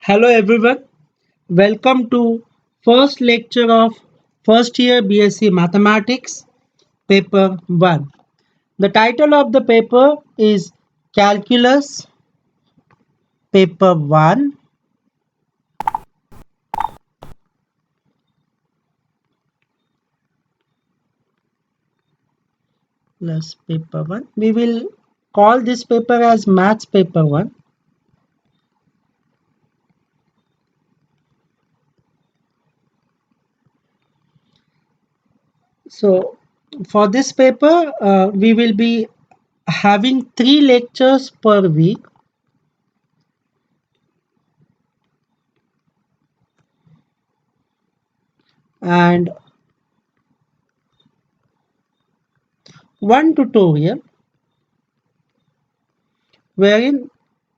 Hello everyone, welcome to first lecture of first year BSc Mathematics paper 1. The title of the paper is Calculus paper 1 plus paper 1. We will call this paper as Maths paper 1. So for this paper we will be having 3 lectures per week. And one tutorial wherein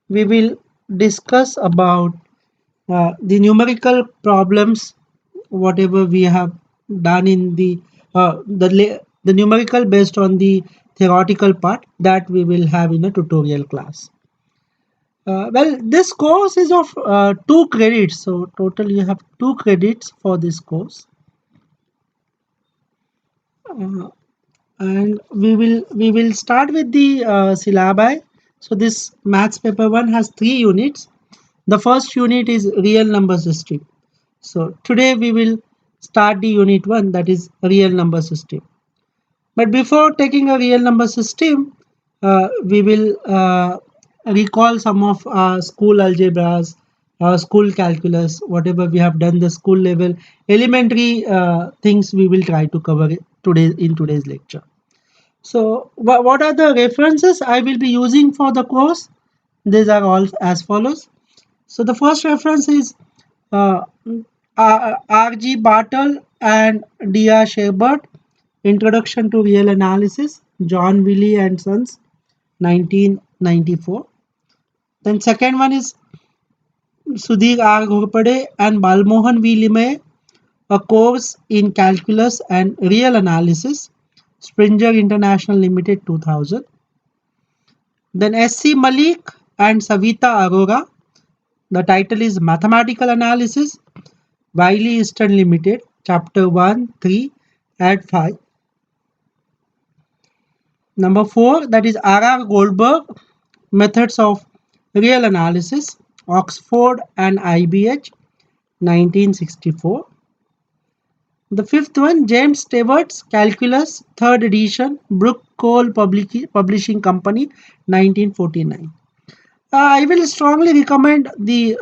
we will discuss about the numerical problems whatever we have done in the numerical based on the theoretical part that we will have in a tutorial class. Well, this course is of 2 credits, so total you have 2 credits for this course. Uh, and we will start with the syllabi. So this maths paper 1 has 3 units. The first unit is real number system. So today we will start the unit 1, that is real number system. But before taking a real number system, we will recall some of our school algebras, school calculus, whatever we have done the school level elementary things we will try to cover it today in today's lecture. So what are the references I will be using for the course? These are all as follows. So the first reference is uh, R.G. Bartle and D.R. Sherbert, Introduction to Real Analysis, John Wiley and Sons, 1994. Then second one is Sudhir R. Ghorpade and Balmohan V. Limay, A Course in Calculus and Real Analysis, Springer International Limited, 2000. Then S.C. Malik and Savita Arora, the title is Mathematical Analysis, Wiley Eastern Limited, Chapter 1, 3, and 5. Number 4, that is R.R. Goldberg, Methods of Real Analysis, Oxford and IBH, 1964. The fifth one, James Stewart's Calculus, 3rd edition, Brook Cole Publishing Company, 1949. I will strongly recommend the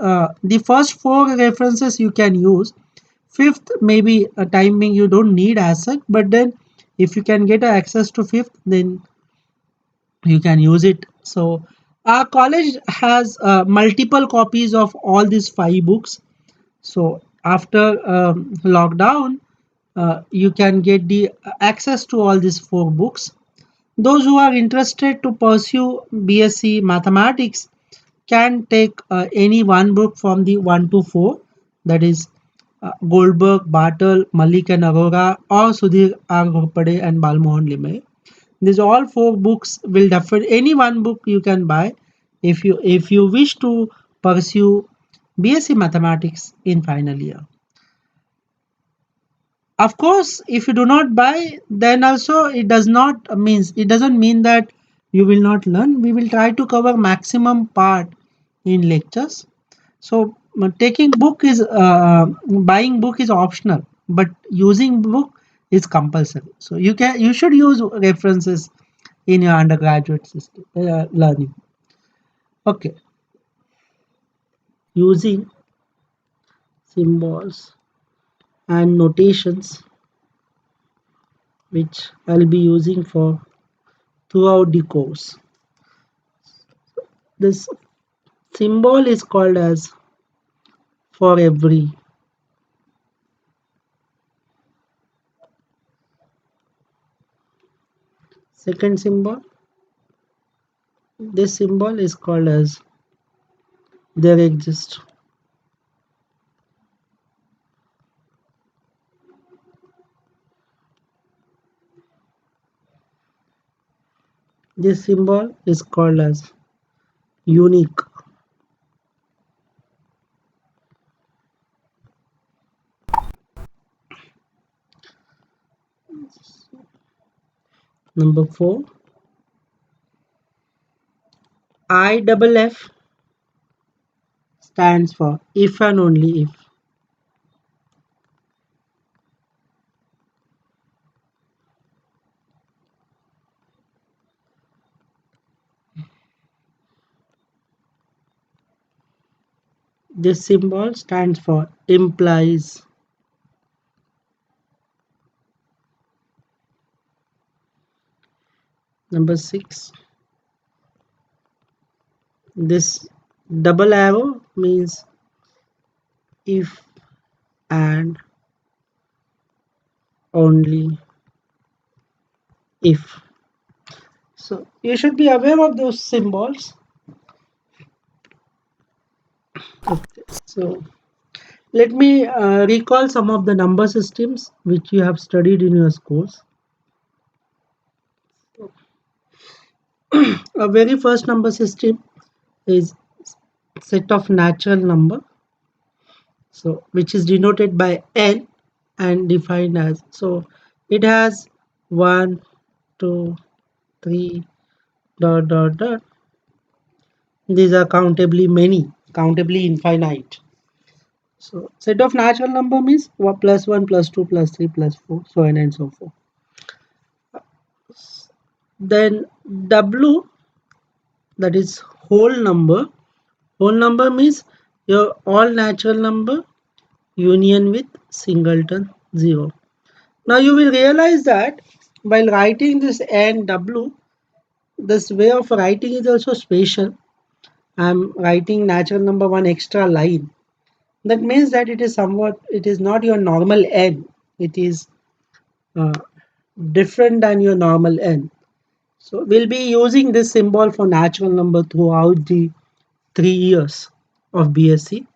first 4 references you can use. Fifth, maybe a timing you don't need as such, but then if you can get access to fifth, then you can use it. So our college has multiple copies of all these 5 books. So after lockdown, you can get the access to all these 4 books. Those who are interested to pursue BSc Mathematics can take any one book from the 1 to 4, that is Goldberg, Bartle, Malik and Arora, or Sudhir R. Ghorpade and Balmohan Limay. These all 4 books will definitely any one book you can buy if you wish to pursue BSc Mathematics in final year. Of course, if you do not buy, then also it doesn't mean that you will not learn. We will try to cover maximum part in lectures. So taking book is buying book is optional, but using book is compulsory. So you should use references in your undergraduate system learning. Okay, using symbols and notations which I'll be using for throughout the course. This symbol is called as for every. Second symbol, this symbol is called as there exists. This symbol is called as unique. Number 4, IFF stands for if and only if. This symbol stands for implies. Number 6, this double arrow means if and only if. So you should be aware of those symbols. Okay, so let me recall some of the number systems which you have studied in your course. A very first number system is set of natural number, so which is denoted by n and defined as, so it has 1 2 3 dot dot dot. These are countably many, countably infinite. So set of natural number means 1 plus 1 plus 2 plus 3 plus 4, so on and so forth. Then W, that is whole number. Whole number means your all natural number union with singleton 0. Now you will realize that while writing this NW, this way of writing is also special. I am writing natural number one extra line. That means that it is somewhat, it is not your normal n. It is uh, different than your normal n. So we'll be using this symbol for natural number throughout the 3 years of BSc.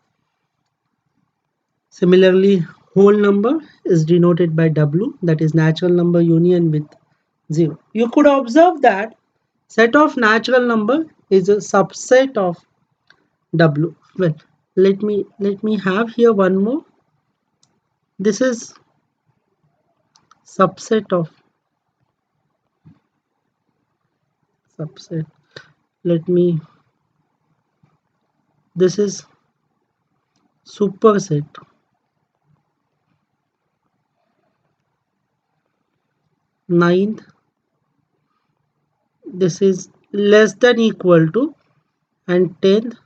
Similarly, whole number is denoted by W, that is natural number union with 0. You could observe that set of natural number is a subset of W. Well, let me have here one more. This is subset of subset. Let me, this is superset. Ninth, this is less than equal to, and 10th,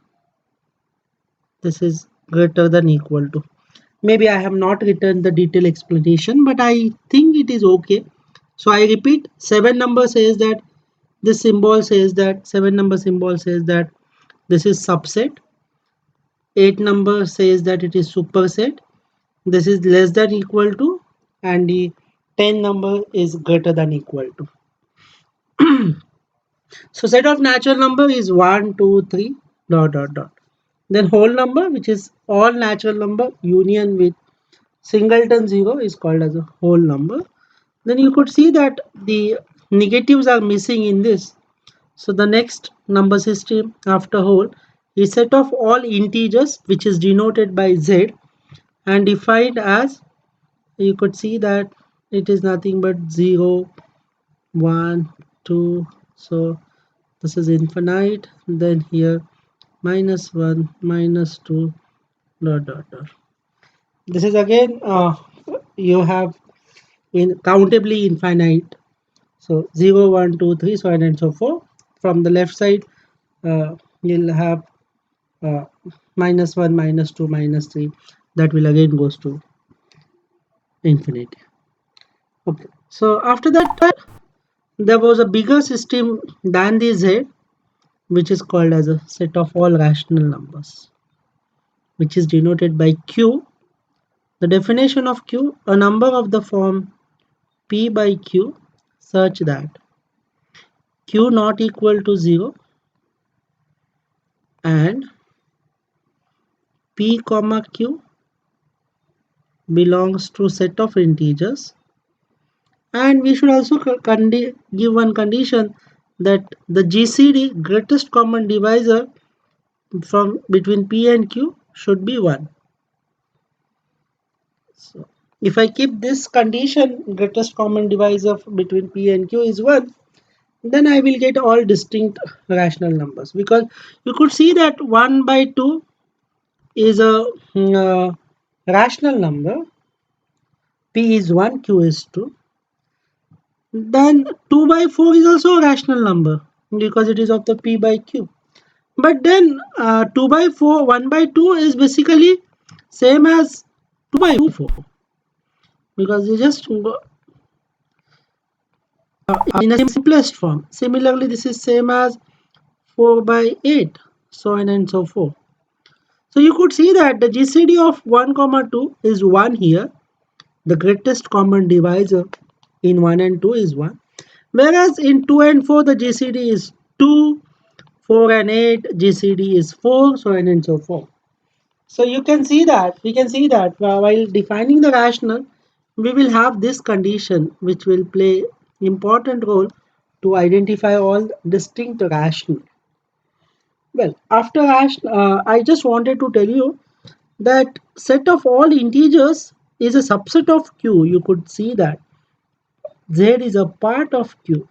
this is greater than equal to. Maybe I have not written the detailed explanation, but I think it is okay. So I repeat, 7 number says that this symbol says that 7 number symbol says that this is subset. 8 number says that it is superset. This is less than equal to, and the 10 number is greater than equal to. So set of natural number is 1 2 3 dot dot dot. Then whole number, which is all natural number union with singleton 0, is called as a whole number. Then you could see that the negatives are missing in this. So the next number system after whole is set of all integers, which is denoted by Z and defined as, you could see that it is nothing but 0 1 2. So this is infinite. Then here -1 -2 dot dot dot. This is again you have in countably infinite. So 0 1 2 3, so on and so forth. From the left side you'll have -1 -2 -3, that will again goes to infinity. Okay, so after that there was a bigger system than the Z, which is called as a set of all rational numbers, which is denoted by Q. The definition of Q, a number of the form P by Q such that Q not equal to 0 and P comma Q belongs to set of integers, and we should also give one condition that the GCD, greatest common divisor, from between P and Q should be 1. So If I keep this condition, greatest common divisor between P and Q is 1, then I will get all distinct rational numbers, because you could see that 1 by 2 is a rational number, P is 1, Q is 2. Then 2 by 4 is also a rational number because it is of the P by Q. But then 2 by 4, 1 by 2 is basically same as 2 by 4, because you just go in a simplest form. Similarly, this is same as 4 by 8, so on and so forth. So you could see that the GCD of 1 comma 2 is 1 here. The greatest common divisor in 1 and 2 is 1. Whereas in 2 and 4 the GCD is 2, 4 and 8 GCD is 4, so on and so forth. So you can see that, we can see that while defining the rational, we will have this condition which will play important role to identify all distinct rational. Well, after rational, I just wanted to tell you that set of all integers is a subset of Q. You could see that Z is a part of Q.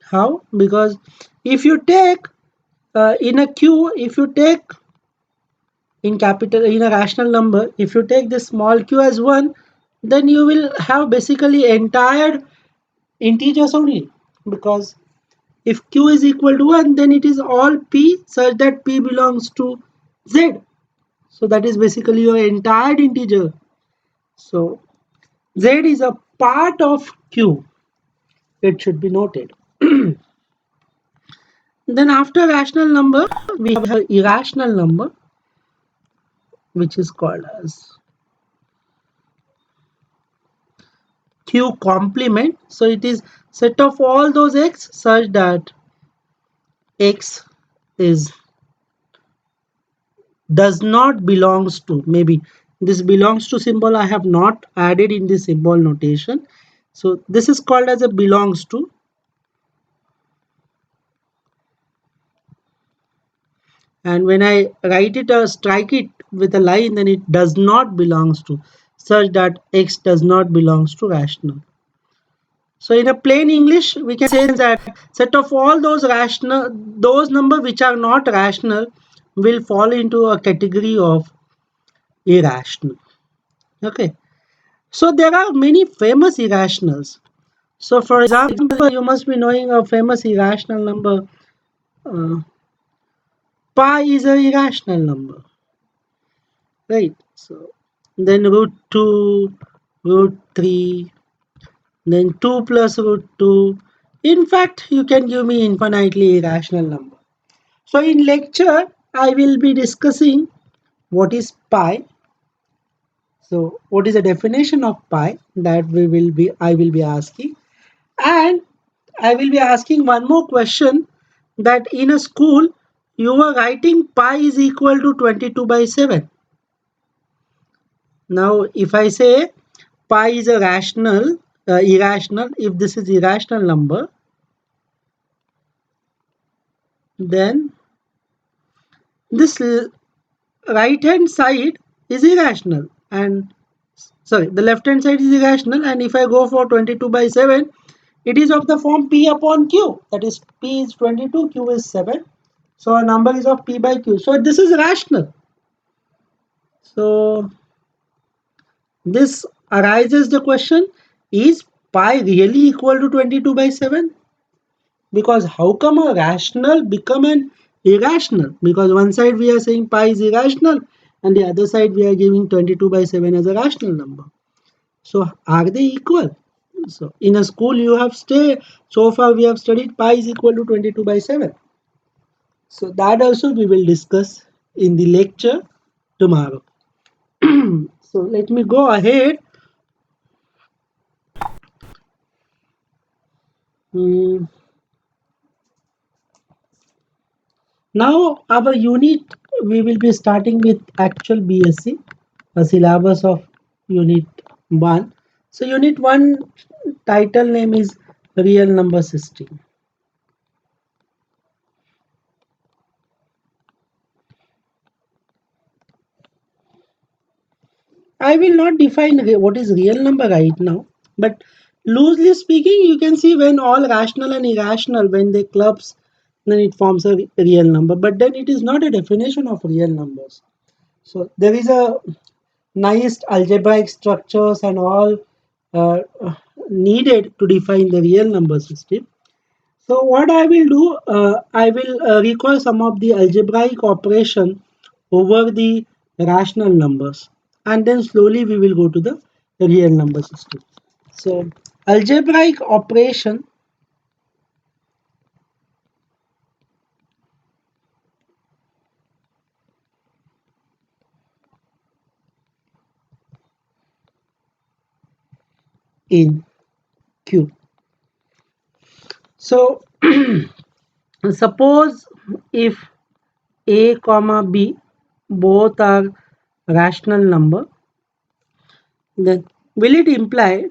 How? Because if you take in a Q, if you take in capital, in a rational number, if you take this small q as 1, then you will have basically entire integers only, because if q is equal to 1, then it is all p such that p belongs to z. So that is basically your entire integer. So z is a part of q, it should be noted. Then after rational number, we have irrational number, which is called as q complement. So it is set of all those x such that x is does not belongs to, maybe this belongs to symbol I have not added in the symbol notation. So this is called as a belongs to, and when I write it or strike it with a line, then it does not belongs to, such that x does not belongs to rational. So in a plain English, we can say that set of all those rational, those number which are not rational will fall into a category of irrational. Okay. So there are many famous irrationals. So for example, you must be knowing a famous irrational number. Uh, Pi is a irrational number, right? So then root 2, root 3, then 2 plus root 2. In fact, you can give me infinitely irrational number. So in lecture, I will be discussing what is pi. So what is the definition of pi, that I will be asking, and I will be asking one more question, that in a school you were writing pi is equal to 22 by 7. Now if I say pi is a rational, irrational, if this is irrational number, then this right hand side is irrational, and sorry, the left hand side is irrational, and if I go for 22 by 7, it is of the form p upon q, that is p is 22, q is 7, so a number is of p by q, so this is rational. So this arises the question, is pi really equal to 22 by 7? Because how come a rational become an irrational? Because one side we are saying pi is irrational, and the other side we are giving 22 by 7 as a rational number. So are they equal? So in a school you have stayed, so far we have studied pi is equal to 22 by 7. So that also we will discuss in the lecture tomorrow. So let me go ahead. Hmm. Now our unit, we will be starting with actual BSc, a syllabus of unit 1. So unit 1 title name is real number system. I will not define what is real number right now, but loosely speaking, you can see when all rational and irrational, when they clubs, then it forms a real number. But then it is not a definition of real numbers. So there is a nice algebraic structures and all uh, needed to define the real number system. So what I will do, I will recall some of the algebraic operation over the rational numbers, and then slowly we will go to the real number system. So algebraic operation in Q. So suppose if A comma B both are rational number, then will it imply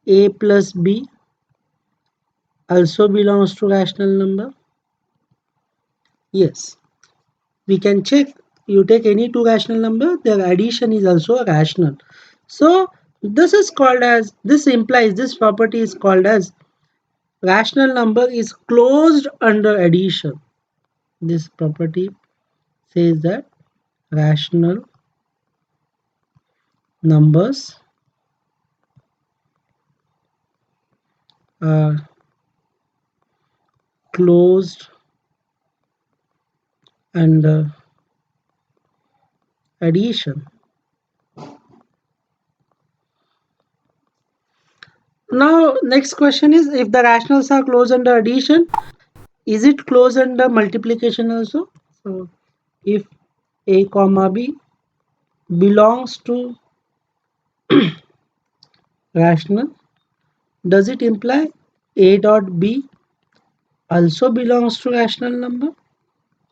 A plus B also belongs to rational number? Yes, we can check. You take any two rational number, their addition is also rational. So this implies, this property is called as rational number is closed under addition. This property says that rational numbers are closed under addition. Now next question is, if the rationals are closed under addition, is it closed under multiplication also? So if A comma B belongs to rational, does it imply A dot B also belongs to rational number?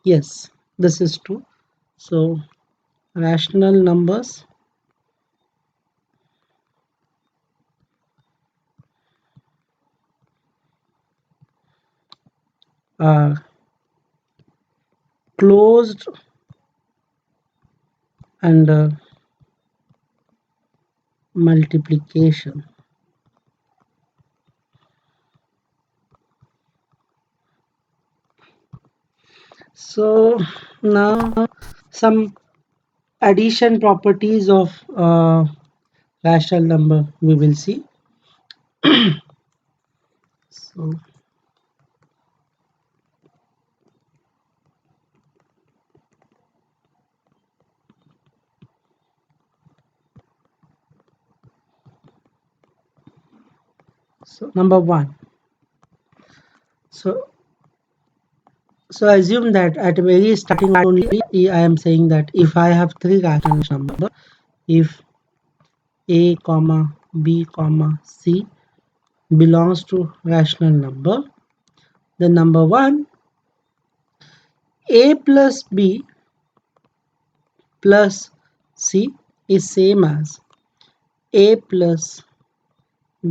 Yes, this is true. So rational numbers are closed under multiplication. So now some addition properties of rational number we will see. So number one. So assume that at very starting only I am saying that if I have three rational number, if A comma B comma C belongs to rational number, then number one, A plus B plus C is same as A plus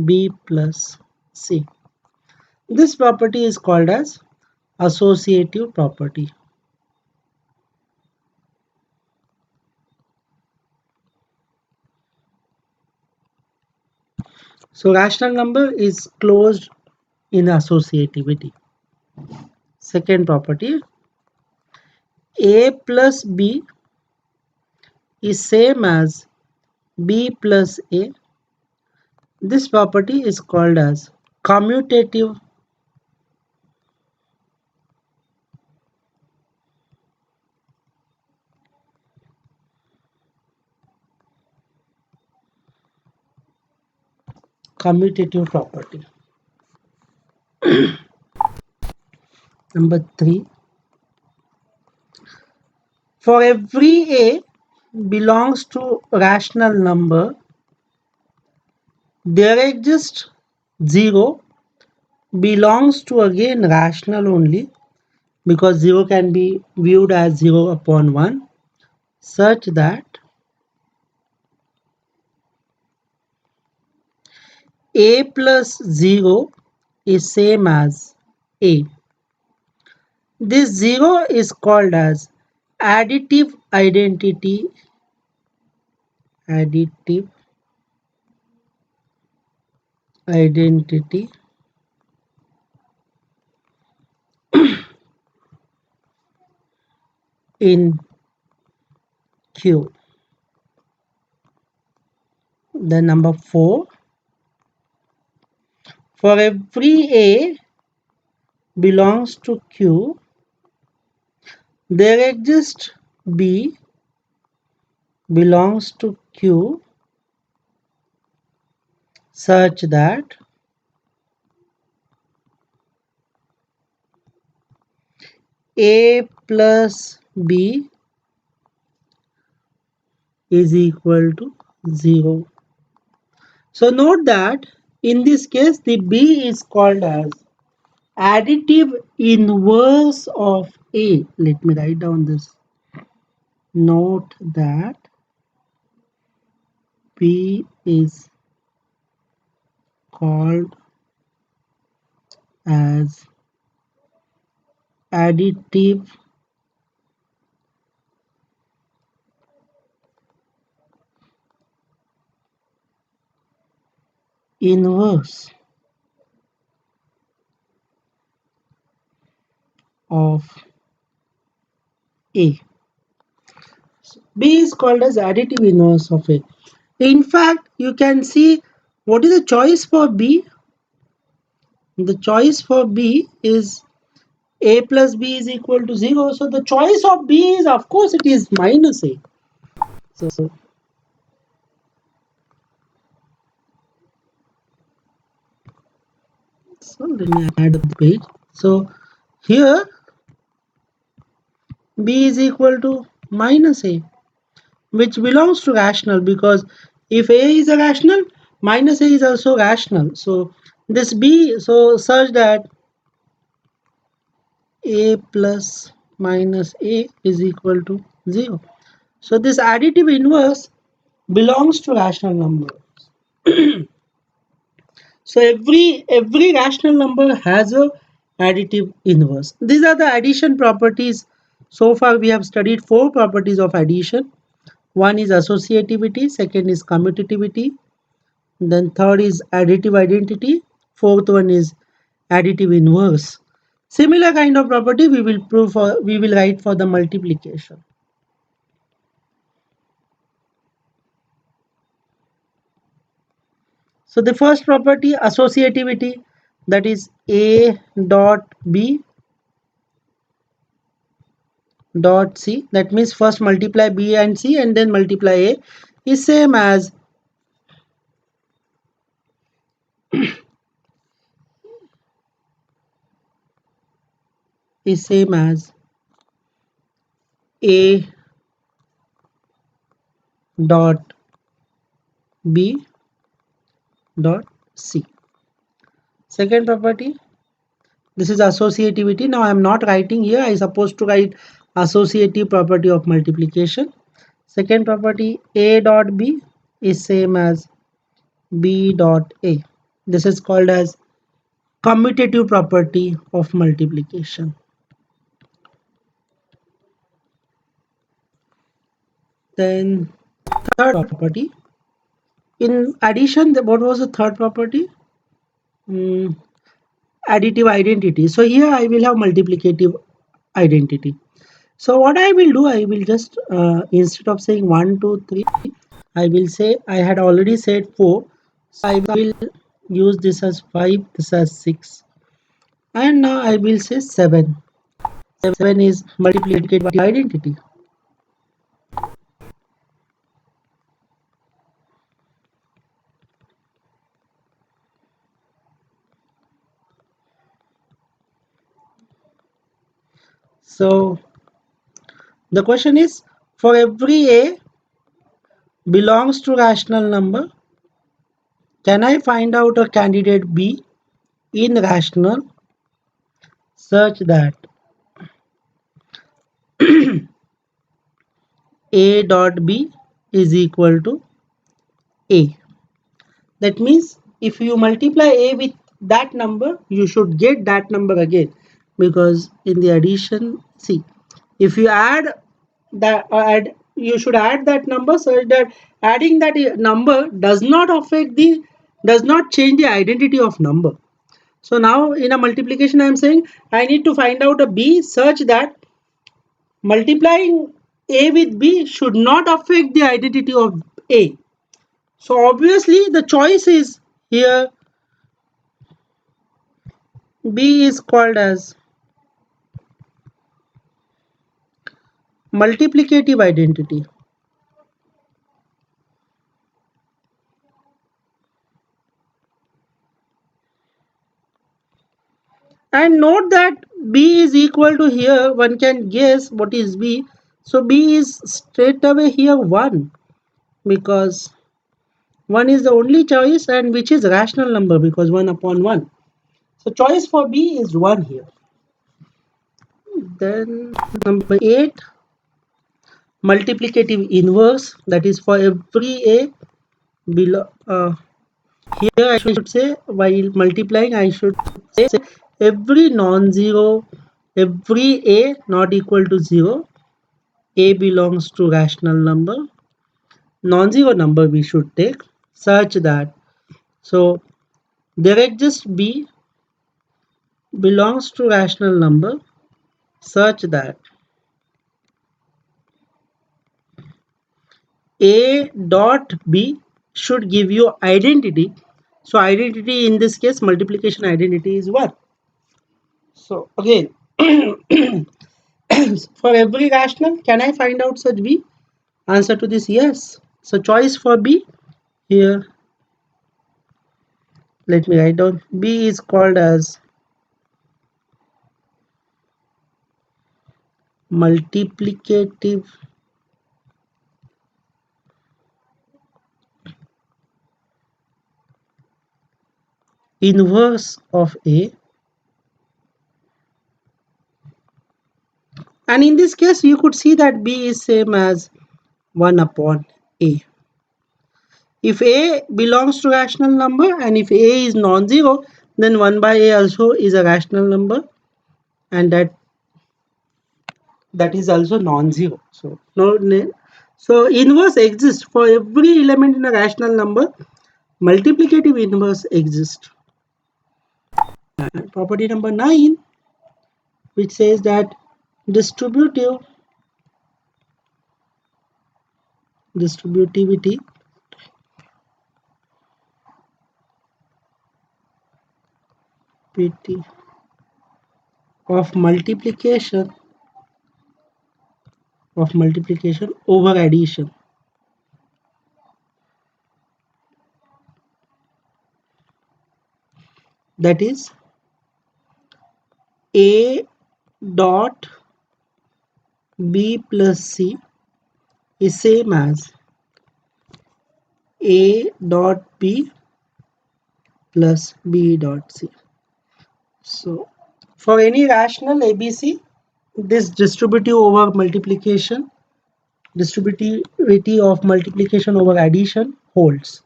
B plus C. This property is called as associative property. So rational number is closed in associativity. Second property, A plus B is same as B plus A. This property is called as commutative property. Number three, for every A belongs to rational number, there exists 0 belongs to again rational only, because 0 can be viewed as 0 upon 1, such that A plus 0 is same as A. This 0 is called as additive identity in Q. The number 4, for every A belongs to Q, there exists B belongs to Q such that A plus B is equal to 0. So note that in this case the B is called as additive inverse of A. Let me write down this. Note that B is called as additive inverse of A. B is called as additive inverse of A. In fact, you can see what is the choice for B. The choice for B is A plus B is equal to 0. So the choice of B is, of course, it is minus A. So let me add the page. So here B is equal to minus A, which belongs to rational, because if A is a rational, minus A is also rational. So this B, so such that A plus minus A is equal to 0. So this additive inverse belongs to rational numbers. So every rational number has a additive inverse. These are the addition properties. So far we have studied 4 properties of addition. One is associativity, second is commutativity, then third is additive identity, fourth one is additive inverse. Similar kind of property we will write for the multiplication. So the first property, associativity, that is A dot B dot C, that means first multiply B and C and then multiply A, is same as A dot B dot C. Second property, this is associativity. Now I am not writing here, I am supposed to write associative property of multiplication. Second property, A dot B is same as B dot A. This is called as commutative property of multiplication. Then third property, in addition, what was the third property? Additive identity. So here I will have multiplicative identity. So what I will do, I will just instead of saying 1 2 3, I will say, I had already said 4, so I will use this as 5, this as 6, and now I will say 7. 7 is multiplicative identity. So the question is, for every A belongs to rational number, can I find out a candidate B in rational such that A dot B is equal to A? That means if you multiply A with that number, you should get that number again, because in the addition, see, if you add that you should add that number such that adding that number does not change the identity of number. So now in a multiplication I am saying I need to find out a b such that multiplying a with b should not affect the identity of a. So obviously the choice is here, b is called as multiplicative identity. And note that b is equal to, here one can guess what is b. So b is straight away here 1, because 1 is the only choice and which is rational number, because 1 upon 1. So choice for b is 1 here. Then number 8, multiplicative inverse, that is for every a below here I should say, while multiplying I should say every non-zero, every a not equal to 0, a belongs to rational number, non-zero number we should take, such that, so there exists b belongs to rational number such that a dot b should give you identity. So identity in this case, multiplication identity, is 1. So again, for every rational, can I find out such b? Answer to this, yes. So choice for b here, let me write down, b is called as multiplicative inverse of a, and in this case you could see that b is same as 1 upon a. If a belongs to rational number and if a is non-zero, then 1 by a also is a rational number, and that is also non-zero. So so inverse exists for every element in a rational number. Multiplicative inverse exists. And property number 9, which says that distributivity of multiplication over addition, that is a dot b plus c is same as a dot b plus b dot c. So for any rational ABC, this distributivity of multiplication over addition holds.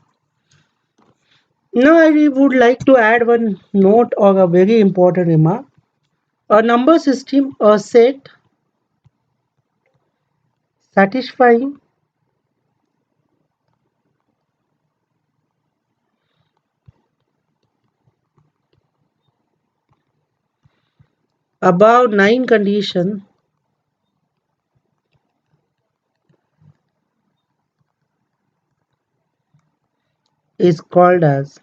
Now I would like to add one note or a very important remark. A number system, a set satisfying above 9 condition is called as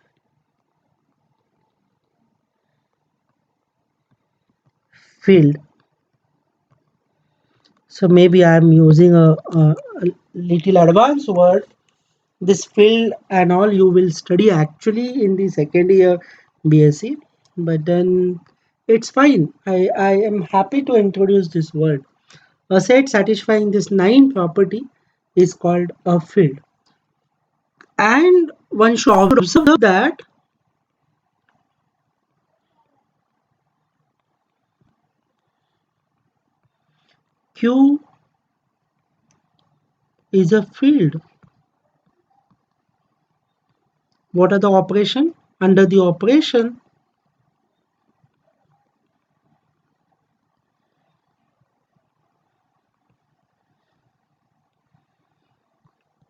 filled. So maybe I am using a little advanced word. This filled and all you will study actually in the second year BSc, but then it's fine. I am happy to introduce this word. A set satisfying this 9 property is called a field. And one should observe that Q is a field. What are the operation? Under the operation,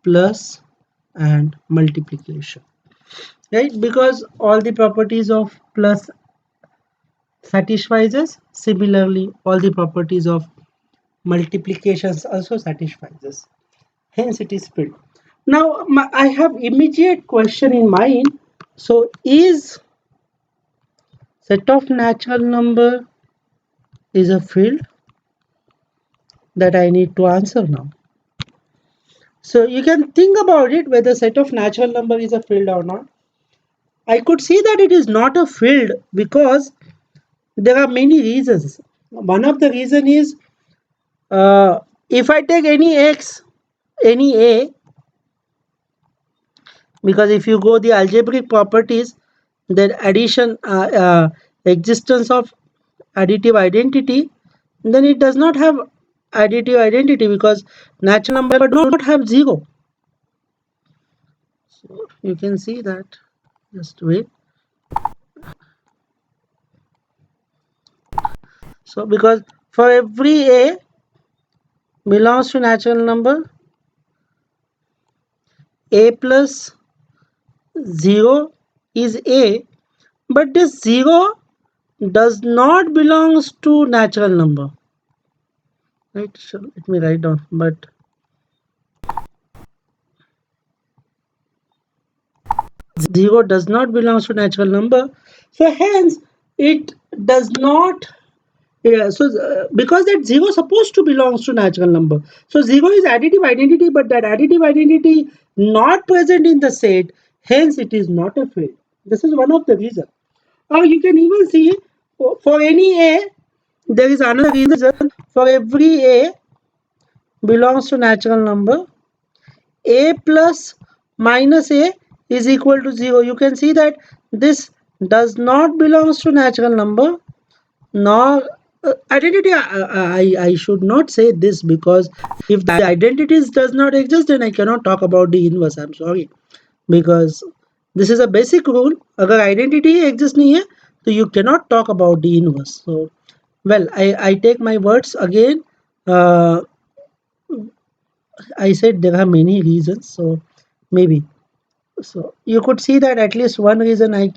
plus and multiplication, right? Because all the properties of plus satisfies us, similarly all the properties of multiplications also satisfies us, hence it is filled. Now I have immediate question in mind. So is set of natural number is a field? That I need to answer now. So you can think about it whether set of natural number is a field or not. I could see that it is not a field because there are many reasons. One of the reason is if I take any x, any a, because if you go the algebraic properties, that addition existence of additive identity, then it does not have additive identity because natural number do not have zero. So you can see that. Just wait. So because for every a belongs to natural number, a plus 0 is a, but this 0 does not belongs to natural number, right? So let me write down, but 0 does not belongs to natural number, so hence it does not. Yeah, so because that 0 supposed to belongs to natural number, so 0 is additive identity, but that additive identity not present in the set, hence it is not a field. This is one of the reason. Or you can even see for any a, there is another reason. For every a belongs to natural number, a plus minus a is equal to 0. You can see that this does not belongs to natural number, nor identity. I should not say this because if the identities does not exist, then I cannot talk about the inverse. I'm sorry, because this is a basic rule. अगर identity exist नहीं है, तो you cannot talk about the inverse. So well, I take my words again. I said there are many reasons, so maybe. So you could see that at least one reason I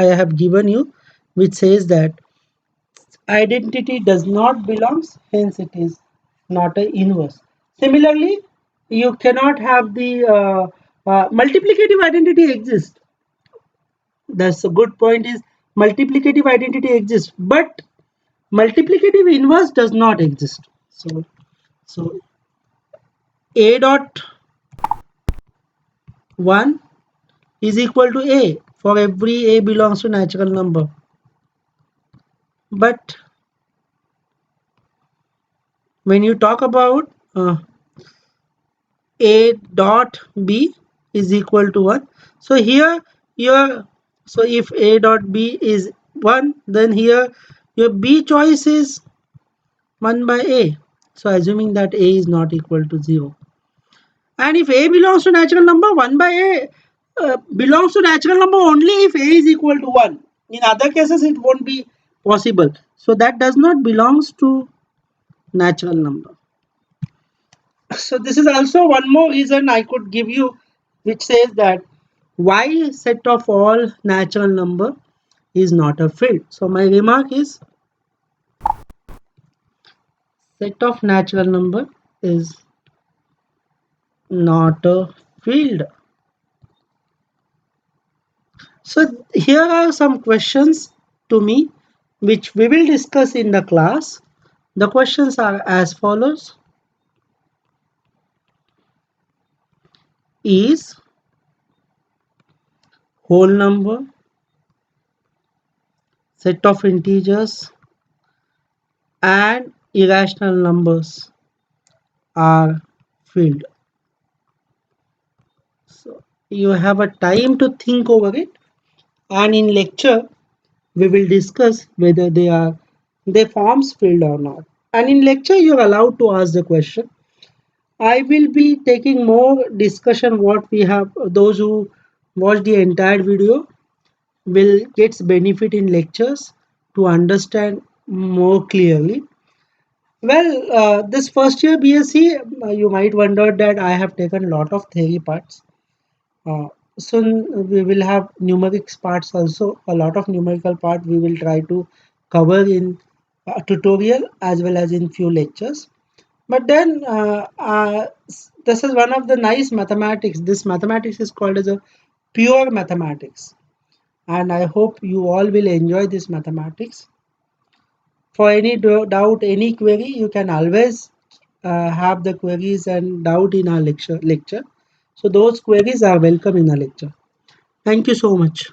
have given you, which says that identity does not belongs, hence it is not a inverse. Similarly, you cannot have the multiplicative identity exist. That's a good point, is multiplicative identity exists, but multiplicative inverse does not exist. So a dot 1 is equal to a for every a belongs to natural number, but when you talk about a dot b is equal to 1, so here your, so if a dot b is 1, then here your b choice is 1 by a, so assuming that a is not equal to 0, and if a belongs to natural number, 1 by a belongs to natural number only if a is equal to 1. In other cases it won't be possible, so that does not belongs to natural number. So this is also one more reason I could give you, which says that why set of all natural number is not a field. So my remark is set of natural number is not a field. So here are some questions to me which we will discuss in the class. The questions are as follows. Is whole number, set of integers and irrational numbers are filled? So you have a time to think over it, and in lecture we will discuss whether they forms filled or not. And in lecture you are allowed to ask the question. I will be taking more discussion what we have. Those who watch the entire video will get benefit in lectures to understand more clearly. Well, this first year BSc, you might wonder that I have taken a lot of theory parts. Uh, Soon we will have numerics parts also. A lot of numerical part we will try to cover in a tutorial as well as in few lectures. But then this is one of the nice mathematics. This mathematics is called as a pure mathematics, and I hope you all will enjoy this mathematics. For any doubt, any query, you can always have the queries and doubt in our lecture. So those queries are welcome in our lecture. Thank you so much.